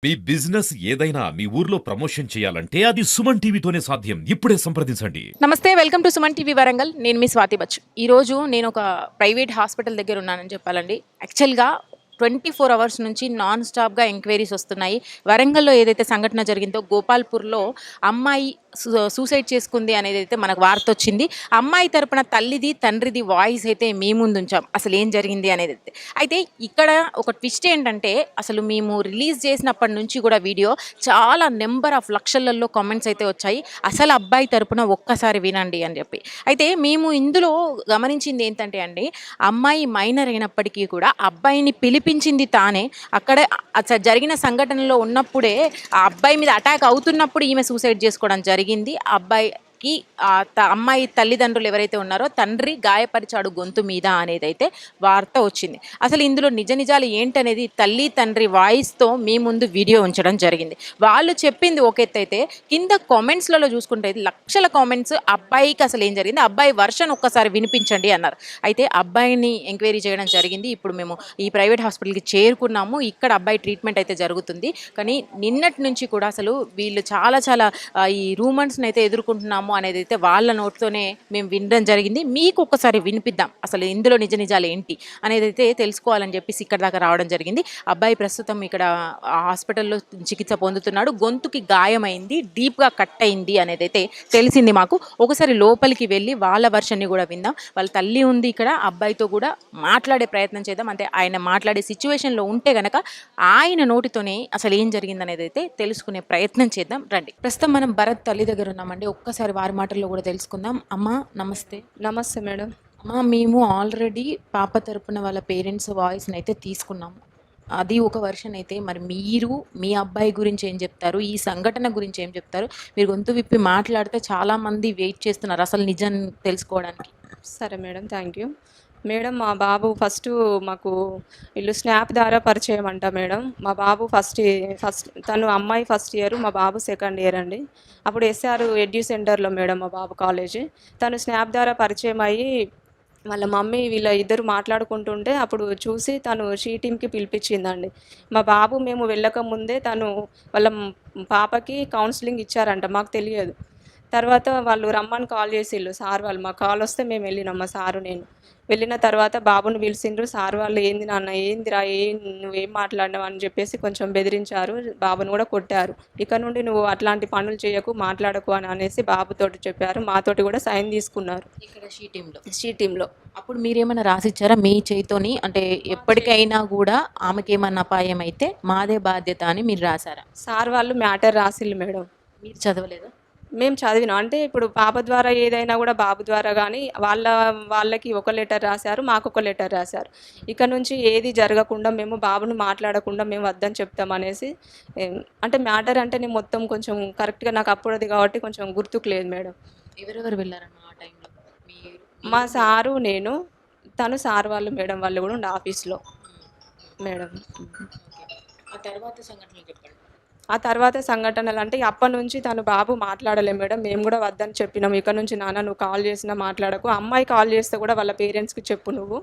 మీ business ఏదైనా మీ ఊర్లో promotion చేయాలంటే అది సుమన్ టీవీతోనే సాధ్యం. ఇప్పుడే సంప్రదించండి. నమస్తే, welcome to Suman TV Warangal. నేను మీ స్వాతి బచ్చు. ఈరోజు నేను ఒక ప్రైవేట్ హాస్పిటల్ దగ్గర ఉన్నానని చెప్పాలండి. యాక్చువల్గా 24 అవర్స్ నుంచి నాన్ స్టాప్గా ఎంక్వైరీస్ వస్తున్నాయి. వరంగల్లో ఏదైతే సంఘటన జరిగిందో గోపాల్పూర్లో అమ్మాయి సూసైడ్ చేసుకుంది అనేది అయితే మనకు వార్త వచ్చింది. అమ్మాయి తరపున తల్లిది తండ్రిది వాయిస్ అయితే మీ ముందు ఉంచాం, అసలు ఏం జరిగింది అనేది అయితే ఇక్కడ ఒక ట్విస్ట్ ఏంటంటే, అసలు మేము రిలీజ్ చేసినప్పటి నుంచి కూడా వీడియో చాలా నెంబర్ ఆఫ్ లక్షలలో కామెంట్స్ అయితే వచ్చాయి. అసలు అబ్బాయి తరపున ఒక్కసారి వినండి అని చెప్పి. అయితే మేము ఇందులో గమనించింది ఏంటంటే అండి, అమ్మాయి మైనర్ అయినప్పటికీ కూడా అబ్బాయిని పిలిపించింది తానే. అక్కడ అసలు జరిగిన సంఘటనలో ఉన్నప్పుడే ఆ అబ్బాయి మీద అటాక్ అవుతున్నప్పుడు ఈమె సూసైడ్ చేసుకోవడం జరిగింది. అబ్బాయికి అమ్మాయి తల్లిదండ్రులు ఎవరైతే ఉన్నారో తండ్రి గాయపరిచాడు గొంతు మీద అనేది అయితే వార్త వచ్చింది. అసలు ఇందులో నిజ నిజాలు ఏంటనేది తల్లి తండ్రి వాయిస్తో మీ ముందు వీడియో ఉంచడం జరిగింది. వాళ్ళు చెప్పింది ఒక ఎత్తు అయితే, కింద కామెంట్స్లలో చూసుకుంటే లక్షల కామెంట్స్ అబ్బాయికి అసలు ఏం జరిగింది, అబ్బాయి వర్షన్ ఒక్కసారి వినిపించండి అన్నారు. అయితే అబ్బాయిని ఎంక్వైరీ చేయడం జరిగింది. ఇప్పుడు మేము ఈ ప్రైవేట్ హాస్పిటల్కి చేరుకున్నాము. ఇక్కడ అబ్బాయి ట్రీట్మెంట్ అయితే జరుగుతుంది. కానీ నిన్నటి నుంచి కూడా అసలు వీళ్ళు చాలా చాలా ఈ రూమర్స్ని అయితే ఎదుర్కొంటున్నాము అనేది అయితే వాళ్ళ నోట్తోనే మేము వినడం జరిగింది. మీకు ఒక్కసారి వినిపిద్దాం, అసలు ఇందులో నిజ నిజాలు ఏంటి అనేది అయితే తెలుసుకోవాలని చెప్పేసి ఇక్కడ దాకా రావడం జరిగింది. అబ్బాయి ప్రస్తుతం ఇక్కడ హాస్పిటల్లో చికిత్స పొందుతున్నాడు. గొంతుకి గాయమైంది, డీప్గా కట్ అయింది అనేది అయితే తెలిసింది మాకు. ఒకసారి లోపలికి వెళ్ళి వాళ్ళ వర్షన్ని కూడా విందాం. వాళ్ళ తల్లి ఉంది ఇక్కడ, అబ్బాయితో కూడా మాట్లాడే ప్రయత్నం చేద్దాం. అంటే ఆయన మాట్లాడే సిచ్యువేషన్లో ఉంటే గనక ఆయన నోటితోనే అసలు ఏం జరిగింది అనేది అయితే తెలుసుకునే ప్రయత్నం చేద్దాం రండి. ప్రస్తుతం మనం భరత్ తల్లి దగ్గర ఉన్నామండి. ఒక్కసారి వారి మాటల్లో కూడా తెలుసుకుందాం. అమ్మ నమస్తే. నమస్తే మేడం. అమ్మ, మేము ఆల్రెడీ పాప తరపున వాళ్ళ పేరెంట్స్ వాయిస్ని అయితే తీసుకున్నాము. అది ఒక వర్షన్ అయితే, మరి మీరు మీ అబ్బాయి గురించి ఏం చెప్తారు, ఈ సంఘటన గురించి ఏం చెప్తారు? మీరు గొంతు విప్పి మాట్లాడితే చాలామంది వెయిట్ చేస్తున్నారు అసలు నిజం తెలుసుకోవడానికి. సరే మేడం, థ్యాంక్ యూ మేడం. మా బాబు ఫస్ట్ మాకు వీళ్ళు స్నాప్ ద్వారా పరిచయం అంట మేడం. మా బాబు ఫస్ట్ తను అమ్మాయి ఫస్ట్ ఇయర్, మా బాబు సెకండ్ ఇయర్ అండి. అప్పుడు ఎస్ఆర్ ఎడ్యూ సెంటర్లో మేడం మా బాబు కాలేజీ. తను స్నాప్ ద్వారా పరిచయం అయ్యి వాళ్ళ మమ్మీ వీళ్ళ ఇద్దరు మాట్లాడుకుంటుంటే అప్పుడు చూసి తను షీ టీమ్కి పిలిపించిందండి. మా బాబు మేము వెళ్ళక ముందే తను వాళ్ళ పాపకి కౌన్సిలింగ్ ఇచ్చారంట, మాకు తెలియదు. తర్వాత వాళ్ళు రమ్మని కాల్ చేసిళ్ళు సార్ వాళ్ళు. మా కాల్ వస్తే మేము వెళ్ళినాం, మా సారు నేను వెళ్ళిన తర్వాత బాబుని పిలిచిండ్రు. సార్ వాళ్ళు ఏంది నాన్న, ఏందిరా, నువ్వేం మాట్లాడినావు అని చెప్పేసి కొంచెం బెదిరించారు. బాబుని కూడా కొట్టారు. ఇక నుండి నువ్వు అట్లాంటి పనులు చేయకు, మాట్లాడకు అని అనేసి బాబుతోటి చెప్పారు. మాతోటి కూడా సైన్ తీసుకున్నారు ఇక్కడ షీ టీంలో. అప్పుడు మీరేమైనా రాసిచ్చారా మీ చేయితోని? అంటే ఎప్పటికైనా కూడా ఆమెకేమన్నా అపాయం అయితే మాదే బాధ్యత అని మీరు రాశారా? సార్ వాళ్ళు మ్యాటర్ రాసిళ్ళు మేడం. మీరు చదవలేదా? మేము చదివినాం. అంటే ఇప్పుడు పాప ద్వారా ఏదైనా కూడా బాబు ద్వారా కానీ వాళ్ళకి ఒక లెటర్ రాశారు, మాకు ఒక లెటర్ రాశారు. ఇక నుంచి ఏది జరగకుండా మేము బాబును మాట్లాడకుండా మేము వద్దని చెప్తామనేసి. అంటే మ్యాటర్ అంటే నేను మొత్తం కొంచెం కరెక్ట్గా నాకు అప్పుడది కాబట్టి కొంచెం గుర్తుకు లేదు మేడం. ఎవరెవరు వెళ్ళారన్న ఆ టైంలో? మా సారు, నేను, తను సార్ వాళ్ళు మేడం వాళ్ళు కూడా ఉండే ఆఫీస్లో మేడం. ఆ తర్వాత సంఘటనలు చెప్పండి. ఆ తర్వాత సంఘటనలు అంటే అప్పటి నుంచి తను బాబు మాట్లాడలేము మేడం. మేము కూడా వద్దని చెప్పినాం. ఇక నుంచి నాన్న నువ్వు కాల్ చేసినా మాట్లాడకు, అమ్మాయి కాల్ చేస్తే కూడా వాళ్ళ పేరెంట్స్కి చెప్పు నువ్వు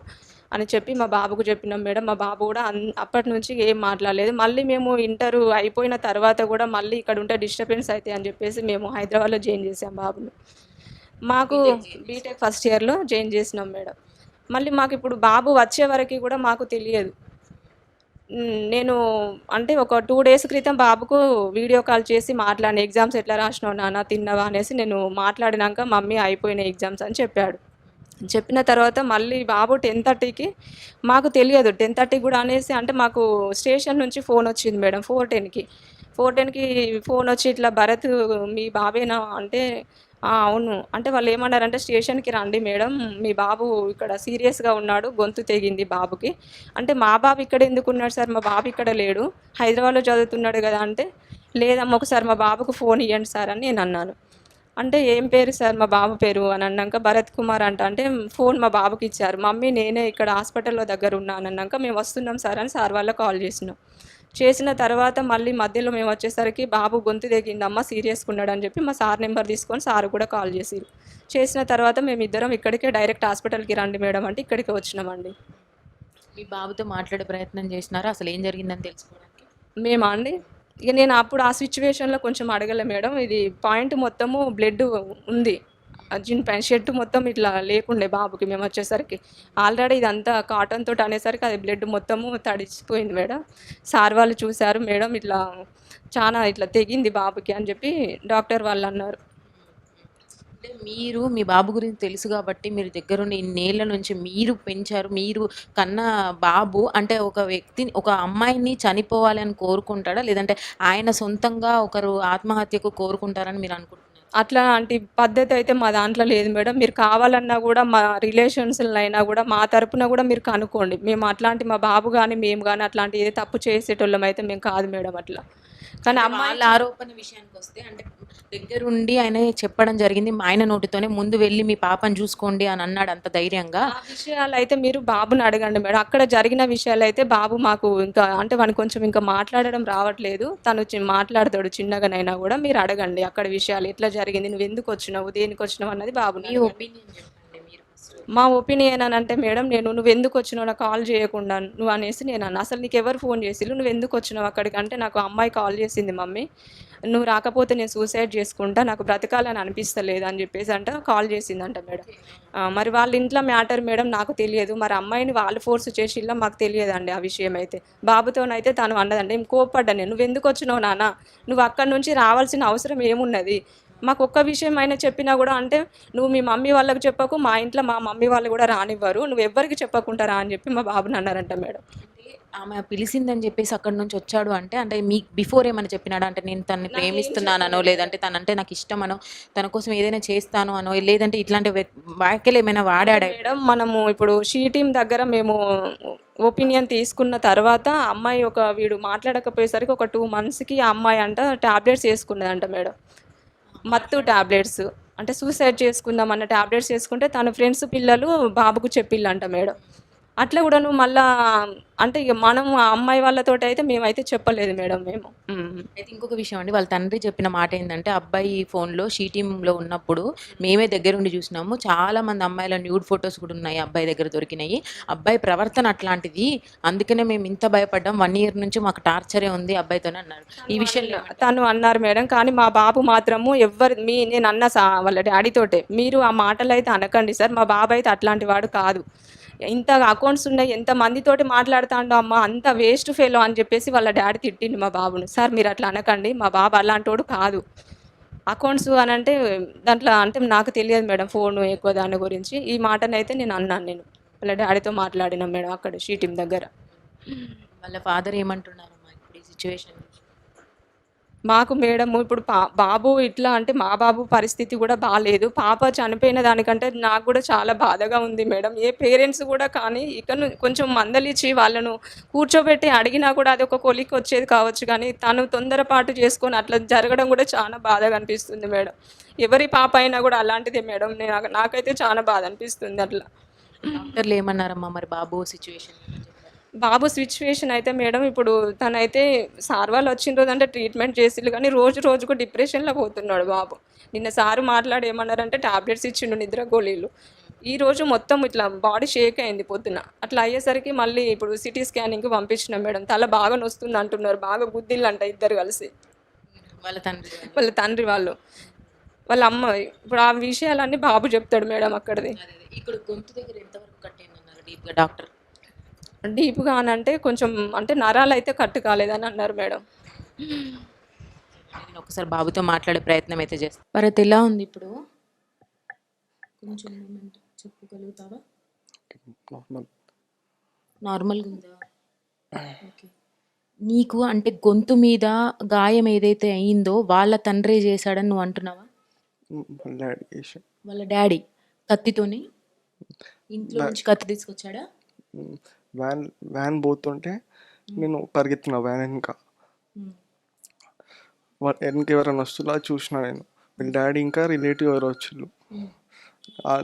అని చెప్పి మా బాబుకు చెప్పినాం మేడం. మా బాబు కూడా అప్పటి నుంచి ఏం మాట్లాడలేదు. మళ్ళీ మేము ఇంటర్ అయిపోయిన తర్వాత కూడా మళ్ళీ ఇక్కడ ఉంటే డిస్టర్బెన్స్ అవుతాయి అని చెప్పేసి మేము హైదరాబాద్లో జాయిన్ చేసాం బాబుని. మాకు బీటెక్ ఫస్ట్ ఇయర్లో జాయిన్ చేసినాం మేడం. మళ్ళీ మాకు ఇప్పుడు బాబు వచ్చే వరకు కూడా మాకు తెలియదు. నేను అంటే ఒక 2 డేస్ క్రితం బాబుకు వీడియో కాల్ చేసి మాట్లాడిన, ఎగ్జామ్స్ ఎట్లా రాసినావు నాన్న, తిన్నావా అనేసి నేను మాట్లాడినాక మమ్మీ అయిపోయినాయి ఎగ్జామ్స్ అని చెప్పాడు. చెప్పిన తర్వాత మళ్ళీ బాబు 10:30కి, మాకు తెలియదు 10:30 కూడా అనేసి, అంటే మాకు స్టేషన్ నుంచి ఫోన్ వచ్చింది మేడం 4:10కి ఫోన్ వచ్చి ఇట్లా భరత్ మీ బాబేనా అంటే అవును అంటే వాళ్ళు ఏమన్నారంటే స్టేషన్కి రండి మేడం, మీ బాబు ఇక్కడ సీరియస్గా ఉన్నాడు, గొంతు తెగింది బాబుకి. అంటే మా బాబు ఇక్కడ ఎందుకు ఉన్నాడు సార్, మా బాబు ఇక్కడ లేడు, హైదరాబాద్లో చదువుతున్నాడు కదా అంటే, లేదమ్మా ఒకసారి మా బాబుకు ఫోన్ ఇవ్వండి సార్ అని నేను అన్నాను. అంటే ఏం పేరు సార్ మా బాబు పేరు అని అన్నాక భరత్ కుమార్ అంటే ఫోన్ మా బాబుకి ఇచ్చారు. మమ్మీ నేనే ఇక్కడ హాస్పిటల్లో దగ్గర ఉన్నాను అన్నాక మేము వస్తున్నాం సార్ అని సార్ వాళ్ళకి కాల్ చేసినాం. చేసిన తర్వాత మళ్ళీ మధ్యలో మేము వచ్చేసరికి బాబు గొంతు తెగిందమ్మ, సీరియస్గా ఉన్నాడు అని చెప్పి మా సార్ నెంబర్ తీసుకొని సార్ కూడా కాల్ చేసిరు. చేసిన తర్వాత మేమిద్దరం ఇక్కడికే డైరెక్ట్ హాస్పిటల్కి రండి మేడం అంటే ఇక్కడికి వచ్చినామండి. మీ బాబుతో మాట్లాడే ప్రయత్నం చేసినారా అసలు ఏం జరిగిందని తెలుసుకోవడానికి? మేమా అండి ఇక నేను అప్పుడు ఆ సిచ్యువేషన్‌లో కొంచెం అడగలే మేడం. ఇది పాయింట్ మొత్తము బ్లడ్ ఉంది. జీన్ ప్యాంట్ షర్ట్ మొత్తం ఇట్లా లేకుండే బాబుకి మేమొచ్చేసరికి. ఆల్రెడీ ఇదంతా కాటన్ తోటి అనేసరికి అది బ్లడ్ మొత్తము తడిసిపోయింది మేడం. సార్ వాళ్ళు చూసారు, "మేడం ఇట్లా చానా ఇట్లా తెగింది బాబుకి" అని చెప్పి డాక్టర్ వాళ్ళన్నారు. అంటే మీరు మీ బాబు గురించి తెలుసు కాబట్టి మీరు దగ్గరుండి ఇన్నేళ్ల నుంచి మీరు పెంచారు. మీరు కన్న బాబు అంటే ఒక వ్యక్తిని ఒక అమ్మాయిని చనిపోవాలి అని కోరుకుంటాడా? లేదంటే ఆయన సొంతంగా ఒకరు ఆత్మహత్యకు కోరుకుంటారని మీరు అనుకుంటున్నారా? అట్లాంటి పద్ధతయితే మా దాంట్లో లేదు మేడం. మీరు కావాలన్నా గూడా మా రిలేషన్స్‌లనైనా గూడా మా తరపున గూడా మీరు కనుక్కోండి. మేము అట్లాంటి మా బాబు గాని, మేము గాని అట్లాంటి ఏ తప్పు చేసేటోళ్ళమైతే మేము కాదు మేడం అట్లా. కానీ అంటే అమ్మాయి వాళ్ళ ఆరోపణ విషయానికొస్తే అంటే దగ్గరుండి ఆయన చెప్పడం జరిగింది. ఆయన నోటితోనే ముందు వెళ్లి మీ పాపని చూసుకోండి అని అన్నాడు అంత ధైర్యంగా. ఆ విషయాలైతే మీరు బాబుని అడగండి మేడం. అక్కడ జరిగిన విషయాలైతే బాబు మాకు ఇంకా అంటే వానికి కొంచెం ఇంకా మాట్లాడడం రావట్లేదు. తను మాట్లాడతాడు చిన్నగానైనా గూడా. మీరు అడగండి అక్కడ విషయాలు ఎట్లా జరిగింది? నువ్వెందుకొచ్చినావు? దేనికొచ్చినావు? అన్నది బాబుని మీ అడగండి. ఒపీనియన్ చెప్పండి మీరు ఫస్ట్. మా ఒపీనియన్ అని అంటే మేడం నేను నువ్వెందుకొచ్చినావు నాకు కాల్ చేయకుండా నువ్వు అనేసి నేనన్నా. అసలు నీకెవరు ఫోన్ చేసిర్రు? నువ్వెందుకొచ్చినావు అక్కడికి? అంటే నాకు ఆ అమ్మాయి కాల్ చేసింది మమ్మీ. నువ్వు రాకపోతే నేను సూసైడ్ చేసుకుంటా. నాకు బ్రతకాలని అనిపిస్తలేదు అని చెప్పేసి అంట కాల్ చేసిందంట మేడం. మరి వాళ్ళ ఇంట్లో మ్యాటర్ మేడం నాకు తెలియదు. మరి అమ్మాయిని వాళ్ళు ఫోర్స్ చేసిల్లా మాకు తెలియదండి ఆ విషయం అయితే. బాబుతోనైతే తను అన్నదండి. నేను కోప్పడ్డా నేను. "నువ్వెందుకొచ్చినావు నాన్న? నువ్వు అక్కడి నుంచి రావాల్సిన అవసరం ఏమున్నది? మాకొక్క విషయం అయినా చెప్పినా గూడా అంటే, "నువ్వు మీ మమ్మీ వాళ్ళకి చెప్పకు, మా ఇంట్లో మా మమ్మీ వాళ్ళు గూడా రానివ్వరు. నువ్వెవ్వరికీ చెప్పకుండా రా" అని జెప్పి మా బాబుని అన్నారంట మేడం. అంటే ఆమె పిలిసిందని చెప్పేసి అక్కడి నుంచి వచ్చాడు అంటే, అంటే మీకు బిఫోర్ ఏమైనా చెప్పినాడా? అంటే నేను తనని నాకేం ప్రేమిస్తున్నాననో, చెప్పలేదు. లేదంటే తనంటే నాకిష్టమనో, తన కోసం ఏదైనా చేస్తాను అనో, లేదంటే ఇట్లాంటి వ్యాఖ్యలు ఏమైనా అంటే వాడాడా? మేడం మనము ఇప్పుడు షీ టీమ్ దగ్గర మేము ఒపీనియన్ తీసుకున్న తర్వాత అమ్మాయి వీడు మాట్లాడకపోయేసరికి ఒక 2 మంత్స్‌కి ఆ అమ్మాయి అంట టాబ్లెట్స్ యేసుకున్నదంట మేడం. మత్తు టాబ్లెట్స్. అంటే సూసైడ్ చేసుకుందాం అన్న టాబ్లెట్స్ యేసుకుంటే తన ఫ్రెండ్స్ పిల్లలు బాబుకు చెప్పిళ్ళంట మేడం. అట్లా గూడాను మళ్ళా అంటే ఇగ మనం ఆ అమ్మాయి వాళ్ళతోటయితే మేమైతే చెప్పలేదు మేడం మేము. హ్మ్. అయితే ఇంకొక విషయం అండి. వాళ్ళ తండ్రి చెప్పిన మాట ఏందంటే, అబ్బాయి ఫోన్‌లో షీ టీమ్‌లో ఉన్నప్పుడు మేమే దగ్గరుండి చూసినాము. చాలా మంది అమ్మాయిల న్యూడ్ ఫోటోస్ కూడా ఉన్నాయి. అబ్బాయి దగ్గర దొరికినాయి. అబ్బాయి ప్రవర్తన అట్లాంటిది. అందుకనే మేము ఇంత భయపడ్డాం. 1 ఇయర్ నుంచి మాకు టార్చరే ఉంది అబ్బాయితోని అన్నారు. ఈ విషయంలో ఏమంటారు? తను అన్నారు మేడం. కానీ మా బాబు మాత్రము నేనన్నా వాళ్ళ డ్యాడీ తోటే. "మీరు ఆ మాటలైతే అనకండి సార్. మా బాబు అయితే అట్లాంటి వాడు కాదు. ఇంత అకౌంట్స్ ఉన్నాయి. ఎంత మందితోటి మాట్లాడుతాండో అమ్మ. అంత వేస్ట్ ఫెలో" అని చెప్పేసి వాళ్ళ డ్యాడీ తిట్టిండు మా బాబుని. "సార్ మీరు అట్లా అనకండి. మా బాబు అలాంటోడు కాదు. అకౌంట్స్ అనంటే దాంట్లో అంటే నాకు తెలియదు మేడం ఫోను ఎక్కువ దాని గురించి. ఈ మాటనైతే నేను అన్నాను నేను. వాళ్ళ డ్యాడీతో మాట్లాడినా మేడం అక్కడ షీ టీమ్ దగ్గర." వాళ్ళ ఫాదర్ ఏమంటున్నారమ్మా ఇప్పుడు ఈ సిట్యుయేషన్ గురించి? మాకు మేడము ఇప్పుడు బాబు ఇట్లా అంటే మా బాబు పరిస్థితి గూడా బాలేదు. పాప చనిపోయిన దానికంటే నాకు గూడా చాలా బాధగా ఉంది మేడం. ఏ పేరెంట్స్ గూడా కానీ కొంచెం మందలిచ్చి వాళ్ళను కూర్చోబెట్టి అడిగినా కూడా అదొక కొలిక్కొచ్చేది కావచ్చు గానీ, తను తొందరపాటు చేసుకొని అట్లా జరగడం గూడా చాలా బాధగా అనిపిస్తుంది మేడం. ఎవరి పాప అయినా గూడా అలాంటిదే మేడం. నాకైతే చాలా బాధ అనిపిస్తుంది అట్లా. డాక్టర్లు ఏమన్నారమ్మా మరి బాబు సిట్యుయేషన్ గురించి చెప్పారు? బాబు సిచ్యువేషన్ అయితే మేడం ఇప్పుడు తనైతే సార్ వాళ్ళు వచ్చిన రోజంటే ట్రీట్మెంట్ చేసిర్రు కానీ రోజు రోజుకు డిప్రెషన్‌లో పోతున్నాడు బాబు. నిన్న సారు మాట్లాడి ఏమన్నారంటే టాబ్లెట్స్ ఇచ్చిండు నిద్ర గోళీలు. ఈరోజు మొత్తం ఇట్లా బాడీ షేక్ అయింది పొద్దున. అట్లా అయ్యేసరికి మళ్ళీ ఇప్పుడు సిటీ స్కానింగ్‌కి పంపించినాం మేడం. తల బాగా నొస్తుంది అంటున్నారు. బాగా గుద్దిల్లంట ఇద్దరు కలిసి. వాళ్ళ తండ్రి గారు. వాళ్ళ తండ్రి వాళ్ళు. వాళ్ళ అమ్మ ఇప్పుడు ఆ విషయాలన్నీ బాబు చెప్తాడు మేడం అక్కడిది. అదే అదే. ఇక్కడ గొంతు దగ్గర ఎంతవరకు కట్టయిందన్నారు డీప్‌గా డాక్టర్? డీప్‌గా అనంటే కొంచెం అంటే నరాలైతే కట్టు కాలేదని అన్నారు మేడం. నేను ఒకసారి బాబుతో మాట్లాడే ప్రయత్నం అయితే చేస్తాను. భరత్ ఎలా ఉంది ఇప్పుడు? కొంచెం మూమెంట్ చెప్పగలుగుతావా? నార్మల్. నార్మల్‌గా ఉందా? ఓకే. నీకు అంటే గొంతు మీద గాయం ఏదైతే అయిందో వాళ్ళ తండ్రే చేశాడని నువ్వు అంటున్నావా? వాళ్ళ డాడీ చేసాడు. వాళ్ళ డ్యాడీ కత్తితోని ఇంట్లో డా- నుంచి కత్తి తీసుకొచ్చాడా? వ్యాన్ వ్యాన్ పోతుంటే నేను పరిగెత్తిన వ్యాన్ వెనక. ఉమ్. వెనక ఎవరైనా వస్తున్నా చూసిన నేను. వీళ్ళ డాడీ ఇంకా రిలేటివ్ ఎవరో వచ్చిళ్ళు. ఉమ్.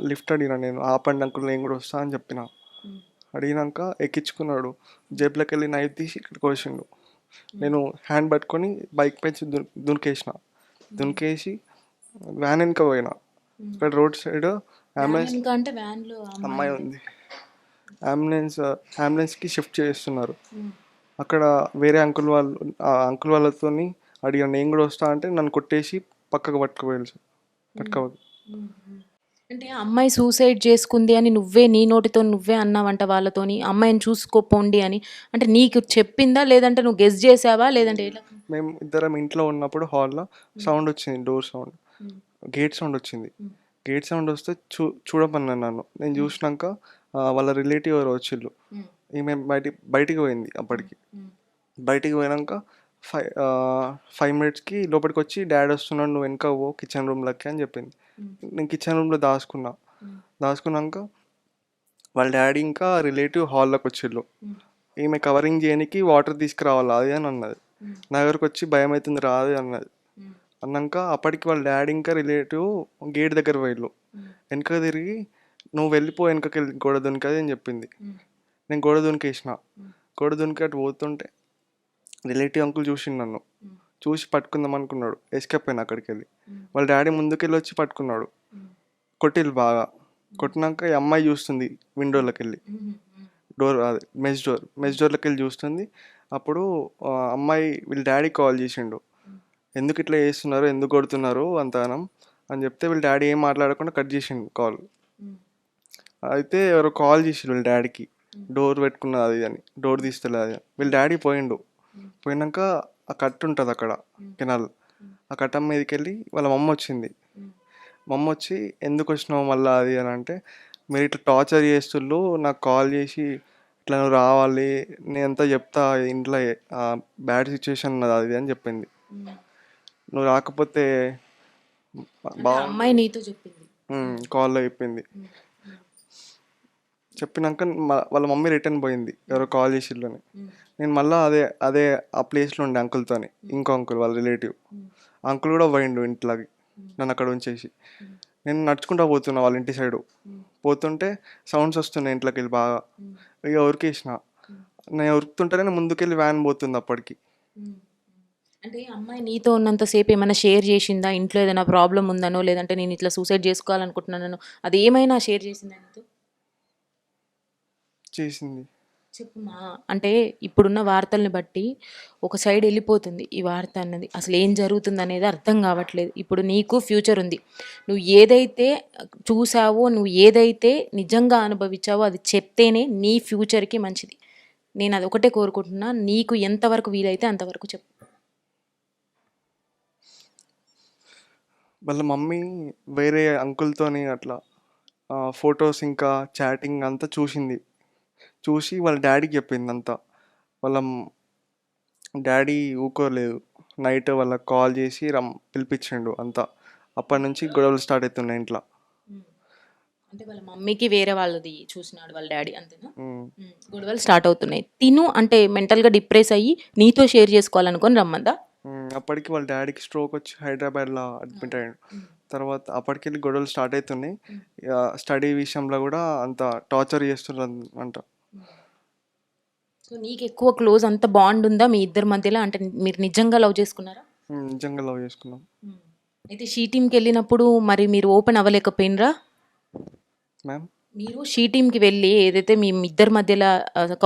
లిఫ్ట్ అడిగిన నేను, ఆపండి అంకుల్ నేను కూడా వస్తా అని చెప్పిన. ఉమ్. అడిగినాక ఎక్కించుకున్నాడు. జేబులోకి వెళ్ళి నైఫ్ తీసి ఇక్కడికి వచ్చిండు. నేను హ్యాండ్ పట్టుకొని బైక్ పైకి దునికేసిన. దునికేసి వ్యాన్ వెనక పోయినా. ఇక్కడ రోడ్ సైడ్ అంబులెన్స్ ఇంకా అంటే వ్యాన్లో అమ్మాయి ఉంది. అంబులెన్స్కి షిఫ్ట్ చేస్తున్నారు. ఉమ్. అక్కడ వేరే అంకుల్ వాళ్ళు ఆ అంకుల్ వాళ్ళతోని అడిగాను నేను కూడా వస్తా అంటే నన్ను కొట్టేసి పక్కకు పట్టుకుపోయారు సార్. పట్టుకు అంటే ఆ అమ్మాయి సూసైడ్ చేసుకుంది అని నువ్వే నీ నోటితో నువ్వే అన్నావంట వాళ్ళతోని, అమ్మాయిని చూసుకోపోండి అని. అంటే నీకు చెప్పిందా, లేదంటే నువ్వు గెస్ చేసావా, లేదంటే ఎట్లా? మేము ఇద్దరం ఇంట్లో ఉన్నప్పుడు హాల్లో సౌండ్ వచ్చింది, డోర్ సౌండ్, గేట్ సౌండ్ వచ్చింది. గేట్ సౌండ్ వస్తే చూడమన్నాను నన్ను. నేను చూసినాక వాళ్ళ రిలేటివ్ ఎవరు వచ్చిళ్ళు. ఈమె బయటికి పోయింది అప్పటికి. బయటికి పోయినాక 5 మినిట్స్కి లోపలికి వచ్చి డాడీ వస్తున్నాడు నువ్వు వెనక పో కిచెన్ రూమ్లోకి అని చెప్పింది. నేను కిచెన్ రూమ్లో దాచుకున్నాక వాళ్ళ డాడీ ఇంకా రిలేటివ్ హాల్లోకి వచ్చిళ్ళు. ఈమె కవరింగ్ చేయడానికి వాటర్ తీసుకురావాలి అది అని అన్నది. నా దగ్గరకు వచ్చి భయం అవుతుంది రాదు అన్నది. అన్నాక అప్పటికి వాళ్ళ డాడీ ఇంకా రిలేటివ్ గేట్ దగ్గర పోయిళ్ళు. వెనక తిరిగి నువ్వు వెళ్ళిపో వెనకకి వెళ్ళి గోడ దునికది అని చెప్పింది. నేను గోడ దునికేసిన. గోడ దునికి అటు పోతుంటే రిలేటివ్ అంకుల్ చూసిండు నన్ను. చూసి పట్టుకుందాం అనుకున్నాడు. ఎస్కేప్ అయినా అక్కడికి వెళ్ళి. వాళ్ళ డాడీ ముందుకెళ్ళి వచ్చి పట్టుకున్నాడు. కొట్టిల్లు బాగా. కొట్టినాక ఈ అమ్మాయి చూస్తుంది విండోలోకి వెళ్ళి. డోర్ అది మెస్ డోర్లోకి వెళ్ళి చూస్తుంది. అప్పుడు అమ్మాయి వీళ్ళ డాడీ కాల్ చేసిండు. ఎందుకు ఇట్లా చేస్తున్నారు, ఎందుకు కొడుతున్నారు అంతగానం అని చెప్తే వీళ్ళ డాడీ ఏం మాట్లాడకుండా కట్ చేసిండు కాల్. అయితే ఎవరో కాల్ చేసిండు వీళ్ళ డాడీకి, డోర్ పెట్టుకున్నది అది అని, డోర్ తీస్తలేదు అది. వీళ్ళ డాడీ పోయినాక ఆ కట్ట ఉంటుంది అక్కడ కెనాల్, ఆ కట్ట మీదకి వెళ్ళి వాళ్ళ మమ్మ వచ్చింది. మమ్మ వచ్చి ఎందుకు వచ్చినావు మళ్ళీ అది అని అంటే, మీరు ఇట్లా టార్చర్ చేస్తుళ్ళు, నాకు కాల్ చేసి ఇట్లా నువ్వు రావాలి నేనంతా చెప్తా ఇంట్లో బ్యాడ్ సిచ్యువేషన్ ఉన్నది అది అని చెప్పింది. నువ్వు రాకపోతే అంటే ఆ అమ్మాయి నీతో చెప్పింది. కాల్లో చెప్పింది. చెప్పినాక వాళ్ళ మమ్మీ రిటర్న్ పోయింది ఎవరో కాల్ చేసిళ్ళని. నేను మళ్ళీ అదే ఆ ప్లేస్లో ఉండే అంకుల్తోని, ఇంకో అంకుల్ వాళ్ళ రిలేటివ్ అంకుల్ కూడా పోయిండు ఇంట్లోకి నన్ను అక్కడ ఉంచేసి. నేను నడుచుకుంటా పోతున్నా వాళ్ళ ఇంటి సైడు. పోతుంటే సౌండ్స్ వస్తున్నాయి ఇంట్లోకి వెళ్ళి బాగా. ఇక ఉరికేసిన. నేను ఉరుకుతుంటేనే ముందుకెళ్ళి వ్యాన్ పోతుంది అప్పటికి. అంటే ఈ అమ్మాయి నీతో ఉన్నంతసేపు ఏమైనా షేర్ చేసిందా, ఇంట్లో ఏదైనా ప్రాబ్లం ఉందనో, లేదంటే నేను ఇట్లా సూసైడ్ చేసుకోవాలనుకుంటున్నానో, అది ఏమైనా షేర్ చేసిందా నీతో? చేసింది. చెప్పుమా. అంటే ఇప్పుడున్న వార్తల్ని బట్టి ఒక సైడ్ వెళ్ళిపోతుంది ఈ వార్త అన్నది. అసలు ఏం జరుగుతుంది అనేది అర్థం కావట్లేదు. ఇప్పుడు నీకు ఫ్యూచర్ ఉంది. నువ్వు ఏదైతే చూసావో, నువ్వు ఏదైతే నిజంగా అనుభవించావో అది చెప్తేనే నీ ఫ్యూచర్కి మంచిది. నేను అది ఒకటే కోరుకుంటున్నా. నీకు ఎంతవరకు వీలైతే అంతవరకు చెప్పు. వాళ్ళ మమ్మీ వేరే అంకుల్తోని అట్లా ఫొటోస్ ఇంకా చాటింగ్ అంతా చూసింది. చూసి వాళ్ళ డాడీకి చెప్పింది అంతా. వాళ్ళ డాడీ ఊకోలేదు. నైట్ వాళ్ళకి కాల్ చేసి పిలిపించిండు అంతా. అప్పటి నుంచి గొడవలు స్టార్ట్ అవుతున్నాయి ఇంట్లో. అంటే వాళ్ళ మమ్మీకి వేరే వాళ్ళది చూసినాడు వాళ్ళ డాడీ, అంతేనా? గొడవలు స్టార్ట్ అవుతున్నాయి. తిను అంటే మెంటల్గా డిప్రెస్ అయ్యి నీతో షేర్ చేసుకోవాలనుకొని రమ్మందా? అప్పటికి వాళ్ళ డాడీకి స్ట్రోక్ వచ్చి హైదరాబాద్లో అడ్మిట్ అయ్యాడు. తర్వాత అప్పటికెళ్ళి గొడవలు స్టార్ట్ అవుతున్నాయి. స్టడీ విషయంలో కూడా అంత టార్చర్ చేస్తున్నారు అంట. సో నీకు ఎక్కువ క్లోజ్ అంత బాండ్ ఉందా మీ ఇద్దరి మధ్యలో? అంటే మీరు నిజంగా లవ్ చేసుకున్నారా? నిజంగా లవ్ చేసుకున్నాం. అయితే షీ టీమ్కి వెళ్ళినప్పుడు మరి మీరు ఓపెన్ అవ్వలేకపోయినరా? మ్యామ్ మీరు షీ టీమ్కి వెళ్ళి ఏదైతే మీ ఇద్దరి మధ్యలో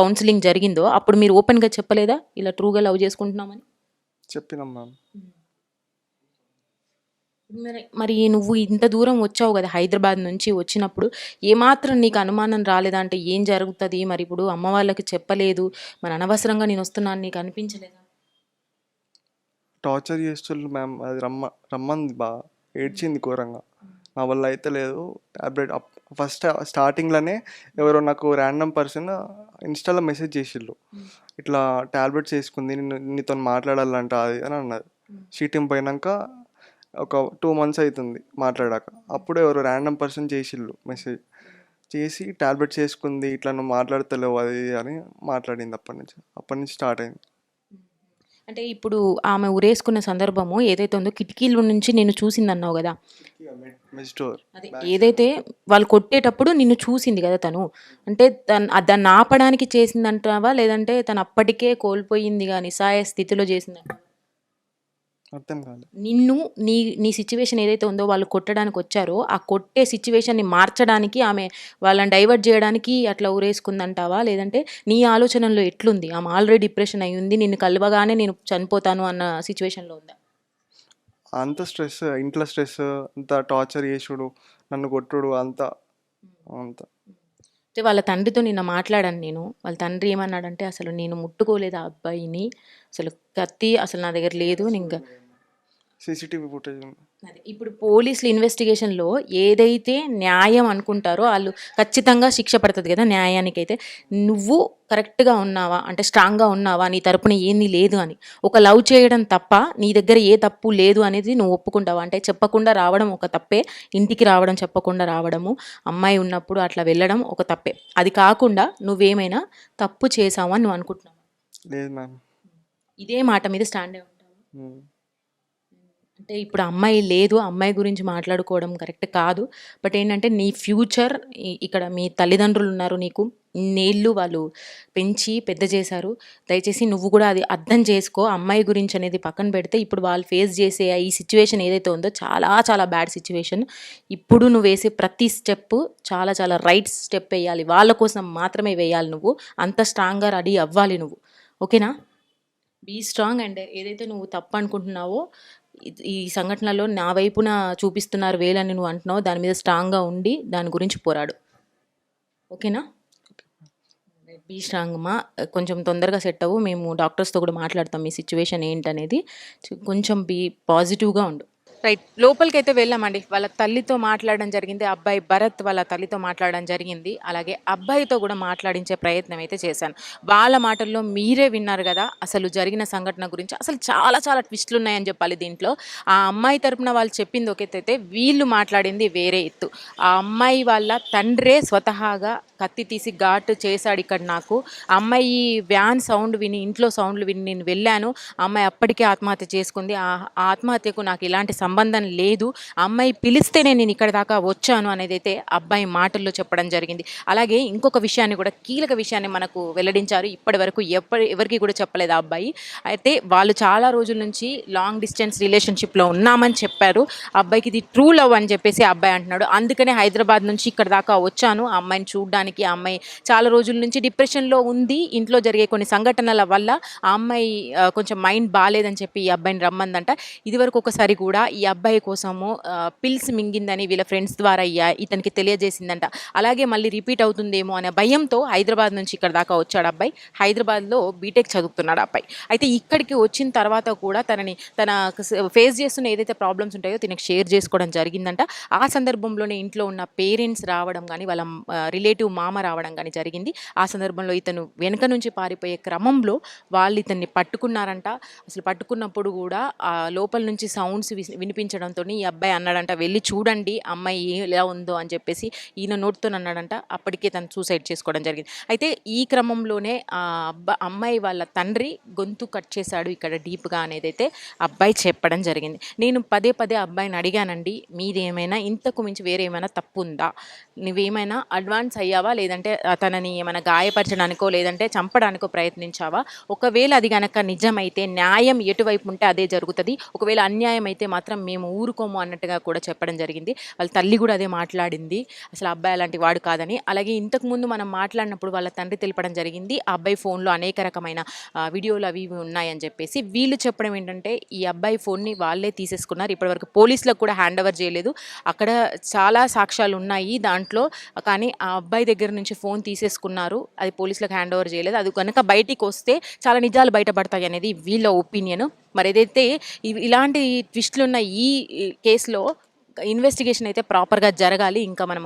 కౌన్సిలింగ్ జరిగిందో అప్పుడు మీరు ఓపెన్గా చెప్పలేదా ఇలా ట్రూగా లవ్ చేసుకుంటున్నామని? చెప్పినాం మ్యామ్. మరి నువ్వు ఇంత దూరం వచ్చావు కదా హైదరాబాద్ నుంచి, వచ్చినప్పుడు ఏమాత్రం నీకు అనుమానం రాలేదా? అంటే ఏం జరుగుతుంది మరి, ఇప్పుడు అమ్మ వాళ్ళకి చెప్పలేదు, మరి అనవసరంగా నేను వస్తున్నాను నీకు అనిపించలేదా? టార్చర్ చేస్తున్నారు మ్యామ్. అది రమ్మంది బాగా ఏడ్చింది ఘోరంగా. నా వల్ల అయితే లేదు ట్యాబ్లెట్. ఫస్ట్ స్టార్టింగ్లోనే ఎవరో నాకు ర్యాండమ్ పర్సన్ ఇన్స్టాలో మెసేజ్ చేసిళ్ళు, ఇట్లా ట్యాబ్లెట్స్ వేసుకుంది నీతో మాట్లాడాలంట అది అని అన్నది. షీటింగ్ పోయినాక ఒక 2 months అవుతుంది మాట్లాడాక. అప్పుడు ఎవరో ర్యాండమ్ పర్సన్ చేసిళ్ళు మెసేజ్ చేసి ట్యాబ్లెట్స్ వేసుకుంది ఇట్లా నువ్వు మాట్లాడతలేవు అది అని మాట్లాడింది. అప్పటి నుంచి స్టార్ట్ అయింది. అంటే ఇప్పుడు ఆమె ఉరేసుకున్న సందర్భము ఏదైతే ఉందో కిటికీల నుంచి నిన్ను చూసింది అన్నావు కదా, అదే ఏదైతే వాళ్ళు కొట్టేటప్పుడు నిన్ను చూసింది కదా తను, అంటే దాన్ని ఆపడానికి చేసిందంటావా, లేదంటే తను అప్పటికే కోల్పోయింది కానీ నిస్సహాయ స్థితిలో చేసిందంట? అర్థం కాలేదు. నిన్ను నీ నీ సిచ్యువేషన్ ఏదైతే ఉందో వాళ్ళు కొట్టడానికి వచ్చారో ఆ కొట్టే సిచ్యువేషన్ని మార్చడానికి ఆమె వాళ్ళని డైవర్ట్ చేయడానికి అట్లా ఊరేసుకుందంటావా, లేదంటే నీ ఆలోచనలో ఎట్లుంది? ఆమె ఆల్రెడీ డిప్రెషన్ అయి ఉంది, నిన్ను కలవగానే నేను చనిపోతాను అన్న సిచ్యువేషన్లో ఉందా? అంత స్ట్రెస్, ఇంట్లో స్ట్రెస్, అంత టార్చర్ చేసుడు, నన్ను కొట్టుడు అంతా అంతా. అయితే వాళ్ళ తండ్రితో నిన్న మాట్లాడాను నేను. వాళ్ళ తండ్రి ఏమన్నాడంటే, అసలు నేను ముట్టుకోలేదు ఆ అబ్బాయిని, అసలు కత్తి అసలు నా దగ్గర లేదు. ఇంకా సీసీటీవీ ఫుటేజ్ ఉంది. అదే ఇప్పుడు పోలీసులు ఇన్వెస్టిగేషన్లో ఏదైతే న్యాయం అనుకుంటారో వాళ్ళు ఖచ్చితంగా శిక్ష పడుతుంది కదా న్యాయానికైతే. నువ్వు కరెక్ట్గా ఉన్నావా, అంటే స్ట్రాంగ్గా ఉన్నావా, నీ తరపున ఏంది లేదు అని. ఒక లవ్ చేయడం తప్ప నీ దగ్గర ఏ తప్పు లేదు అనేది నువ్వు ఒప్పుకుంటావా? అంటే చెప్పకుండా రావడం ఒక తప్పే, ఇంటికి రావడం చెప్పకుండా రావడము, అమ్మాయి ఉన్నప్పుడు అట్లా వెళ్ళడం ఒక తప్పే. అది కాకుండా నువ్వేమైనా తప్పు చేసావా అని నువ్వు అనుకుంటున్నావా? లేదు మ్యామ్. ఇదే మాట మీద స్టాండే ఉంటావా? అంటే ఇప్పుడు అమ్మాయి లేదు, అమ్మాయి గురించి మాట్లాడుకోవడం కరెక్ట్ కాదు. బట్ ఏంటంటే నీ ఫ్యూచర్, ఇక్కడ మీ తల్లిదండ్రులు ఉన్నారు, నీకు ఇన్నేళ్ళు వాళ్ళు పెంచి పెద్ద చేశారు. దయచేసి నువ్వు కూడా అది అర్థం చేసుకో. అమ్మాయి గురించి అనేది పక్కన పెడితే ఇప్పుడు వాళ్ళు ఫేస్ చేసే ఈ సిచ్యువేషన్ ఏదైతే ఉందో చాలా చాలా బ్యాడ్ సిచ్యువేషన్. ఇప్పుడు నువ్వు వేసే ప్రతి స్టెప్ చాలా చాలా రైట్ స్టెప్ వేయాలి, వాళ్ళ కోసం మాత్రమే వేయాలి. నువ్వు అంత స్ట్రాంగ్గా రెడీ అవ్వాలి నువ్వు, ఓకేనా? Be strong. అండ్ ఏదైతే నువ్వు తప్పు అనుకుంటున్నావో ఈ సంఘటనలో నా వైపున చూపిస్తున్నారు వేలని నువ్వు అంటున్నావు, దాని మీద స్ట్రాంగ్గా ఉండి దాని గురించి పోరాడు, ఓకేనా? బీ స్ట్రాంగ్ మా. కొంచెం తొందరగా సెట్ అవ్వు. మేము డాక్టర్స్తో కూడా మాట్లాడతాం మీ సిచ్యువేషన్ ఏంటనేది. కొంచెం బీ పాజిటివ్గా ఉండు. రైట్, లోపలికి అయితే వెళ్ళామండి. వాళ్ళ తల్లితో మాట్లాడడం జరిగింది, అబ్బాయి భరత్ వాళ్ళ తల్లితో మాట్లాడడం జరిగింది. అలాగే అబ్బాయితో కూడా మాట్లాడించే ప్రయత్నం అయితే చేశాను. వాళ్ళ మాటల్లో మీరే విన్నారు కదా అసలు జరిగిన సంఘటన గురించి. అసలు చాలా చాలా ట్విస్టులు ఉన్నాయని చెప్పాలి దీంట్లో. ఆ అమ్మాయి తరపున వాళ్ళు చెప్పింది ఒక ఎత్తు అయితే వీళ్ళు మాట్లాడింది వేరే ఎత్తు. ఆ అమ్మాయి వాళ్ళ తండ్రే స్వతహాగా కత్తి తీసి ఘాటు చేశాడు ఇక్కడ నాకు. అమ్మాయి వ్యాన్ సౌండ్ విని, ఇంట్లో సౌండ్లు విని నేను వెళ్ళాను. అమ్మాయి అప్పటికే ఆత్మహత్య చేసుకుంది. ఆ ఆత్మహత్యకు నాకు ఇలాంటి సంబంధం లేదు, అమ్మాయి పిలిస్తేనే నేను ఇక్కడ దాకా వచ్చాను అనేది అయితే అబ్బాయి మాటల్లో చెప్పడం జరిగింది. అలాగే ఇంకొక విషయాన్ని కూడా, కీలక విషయాన్ని మనకు వెల్లడించారు. ఇప్పటి వరకు ఎవరికి కూడా చెప్పలేదు ఆ అబ్బాయి. అయితే వాళ్ళు చాలా రోజుల నుంచి లాంగ్ డిస్టెన్స్ రిలేషన్షిప్లో ఉన్నామని చెప్పారు. అబ్బాయికి ఇది ట్రూ లవ్ అని చెప్పేసి అబ్బాయి అంటున్నాడు. అందుకనే హైదరాబాద్ నుంచి ఇక్కడ దాకా వచ్చాను ఆ అమ్మాయిని చూడడానికి. ఆ అమ్మాయి చాలా రోజుల నుంచి డిప్రెషన్లో ఉంది, ఇంట్లో జరిగే కొన్ని సంఘటనల వల్ల ఆ అమ్మాయి కొంచెం మైండ్ బాగాలేదని చెప్పి ఈ అబ్బాయిని రమ్మందంట. ఇదివరకు ఒకసారి కూడా ఈ అబ్బాయి కోసము పిల్స్ మింగిందని వీళ్ళ ఫ్రెండ్స్ ద్వారా ఇతనికి తెలియజేసిందంట. అలాగే మళ్ళీ రిపీట్ అవుతుందేమో అనే భయంతో హైదరాబాద్ నుంచి ఇక్కడ దాకా వచ్చాడు అబ్బాయి. హైదరాబాద్లో బీటెక్ చదువుతున్నాడు అబ్బాయి. అయితే ఇక్కడికి వచ్చిన తర్వాత కూడా తన ఫేస్ చేస్తున్న ఏదైతే ప్రాబ్లమ్స్ ఉంటాయో తినకు షేర్ చేసుకోవడం జరిగిందంట. ఆ సందర్భంలోనే ఇంట్లో ఉన్న పేరెంట్స్ రావడం కానీ, వాళ్ళ రిలేటివ్ మామ రావడం కానీ జరిగింది. ఆ సందర్భంలో ఇతను వెనుక నుంచి పారిపోయే క్రమంలో వాళ్ళు ఇతన్ని పట్టుకున్నారంట. అసలు పట్టుకున్నప్పుడు కూడా ఆ లోపల నుంచి సౌండ్స్ వినిపించడంతో ఈ అబ్బాయి అన్నాడంట, వెళ్ళి చూడండి అమ్మాయి ఎలా ఉందో అని చెప్పేసి ఈయన నోటితో అన్నాడంట. అప్పటికే తను సూసైడ్ చేసుకోవడం జరిగింది. అయితే ఈ క్రమంలోనే అమ్మాయి వాళ్ళ తండ్రి గొంతు కట్ చేశాడు ఇక్కడ డీప్గా అనేది అయితే అబ్బాయి చెప్పడం జరిగింది. నేను పదే పదే అబ్బాయిని అడిగానండి, మీదేమైనా ఇంతకు మించి వేరే ఏమైనా తప్పు ఉందా, నువ్వేమైనా అడ్వాన్స్ అయ్యావా, లేదంటే తనని ఏమైనా గాయపరచడానికో లేదంటే చంపడానికో ప్రయత్నించావా? ఒకవేళ అది కనుక నిజమైతే న్యాయం ఎటువైపు ఉంటే అదే జరుగుతుంది, ఒకవేళ అన్యాయం అయితే మాత్రం మేము ఊరుకోము అన్నట్టుగా కూడా చెప్పడం జరిగింది. వాళ్ళ తల్లి కూడా అదే మాట్లాడింది, అసలు అబ్బాయి అలాంటి వాడు కాదని. అలాగే ఇంతకుముందు మనం మాట్లాడినప్పుడు వాళ్ళ తండ్రి తెలపడం జరిగింది, ఆ అబ్బాయి ఫోన్లో అనేక రకమైన వీడియోలు అవి ఇవి ఉన్నాయని చెప్పేసి. వీళ్ళు చెప్పడం ఏంటంటే ఈ అబ్బాయి ఫోన్ని వాళ్ళే తీసేసుకున్నారు, ఇప్పటివరకు పోలీసులకు కూడా హ్యాండ్ ఓవర్ చేయలేదు. అక్కడ చాలా సాక్ష్యాలు ఉన్నాయి దాంట్లో, కానీ ఆ అబ్బాయి దగ్గర నుంచి ఫోన్ తీసేసుకున్నారు, అది పోలీసులకు హ్యాండ్ ఓవర్ చేయలేదు. అది కనుక బయటికి వస్తే చాలా నిజాలు బయటపడతాయి అనేది వీళ్ళ ఒపీనియన్. మరి ఏదైతే ఇలాంటి ట్విస్టులు ఉన్న ఈ కేసులో ఇన్వెస్టిగేషన్ అయితే ప్రాపర్గా జరగాలి. ఇంకా మనం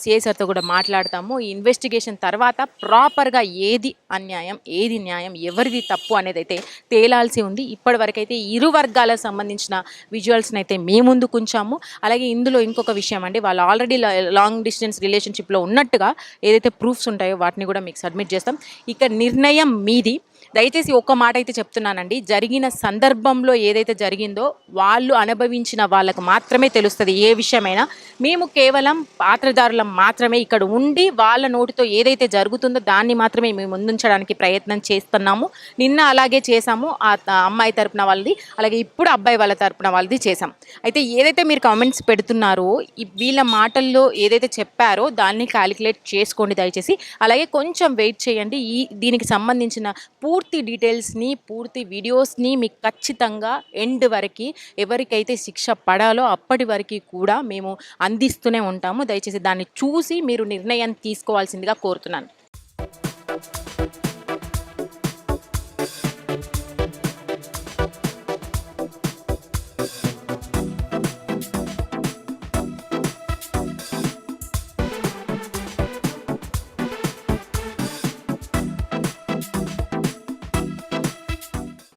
సిఐ సార్తో కూడా మాట్లాడతాము. ఈ ఇన్వెస్టిగేషన్ తర్వాత ప్రాపర్గా ఏది అన్యాయం ఏది న్యాయం ఎవరిది తప్పు అనేది అయితే తేలాల్సి ఉంది. ఇప్పటివరకైతే ఇరు వర్గాలకు సంబంధించిన విజువల్స్ని అయితే మేము ముందుకు ఉంచాము. అలాగే ఇందులో ఇంకొక విషయం అండి, వాళ్ళు ఆల్రెడీ లాంగ్ డిస్టెన్స్ రిలేషన్షిప్లో ఉన్నట్టుగా ఏదైతే ప్రూఫ్స్ ఉంటాయో వాటిని కూడా మీకు సబ్మిట్ చేస్తాం. ఇక నిర్ణయం మీది. దయచేసి ఒక్క మాట అయితే చెప్తున్నానండి, జరిగిన సందర్భంలో ఏదైతే జరిగిందో వాళ్ళు అనుభవించిన వాళ్ళకు మాత్రమే తెలుస్తుంది ఏ విషయమైనా. మేము కేవలం పాత్రధారులం మాత్రమే ఇక్కడ ఉండి వాళ్ళ నోటితో ఏదైతే జరుగుతుందో దాన్ని మాత్రమే మేము ముందుంచడానికి ప్రయత్నం చేస్తున్నాము. నిన్న అలాగే చేశాము, అమ్మాయి తరపున వాళ్ళది, అలాగే ఇప్పుడు అబ్బాయి వాళ్ళ తరపున వాళ్ళది చేశాం. అయితే ఏదైతే మీరు కామెంట్స్ పెడుతున్నారో వీళ్ళ మాటల్లో ఏదైతే చెప్పారో దాన్ని క్యాలిక్యులేట్ చేసుకోండి దయచేసి. అలాగే కొంచెం వెయిట్ చేయండి, దీనికి సంబంధించిన పూర్తి డీటెయిల్స్ని, పూర్తి వీడియోస్ని మీకు ఖచ్చితంగా ఎండ్ వరకు ఎవరికైతే శిక్ష పడాలో అప్పటి వరకు కూడా మేము అందిస్తూనే ఉంటాము. దయచేసి దాన్ని చూసి మీరు నిర్ణయం తీసుకోవాల్సిందిగా కోరుతున్నాను.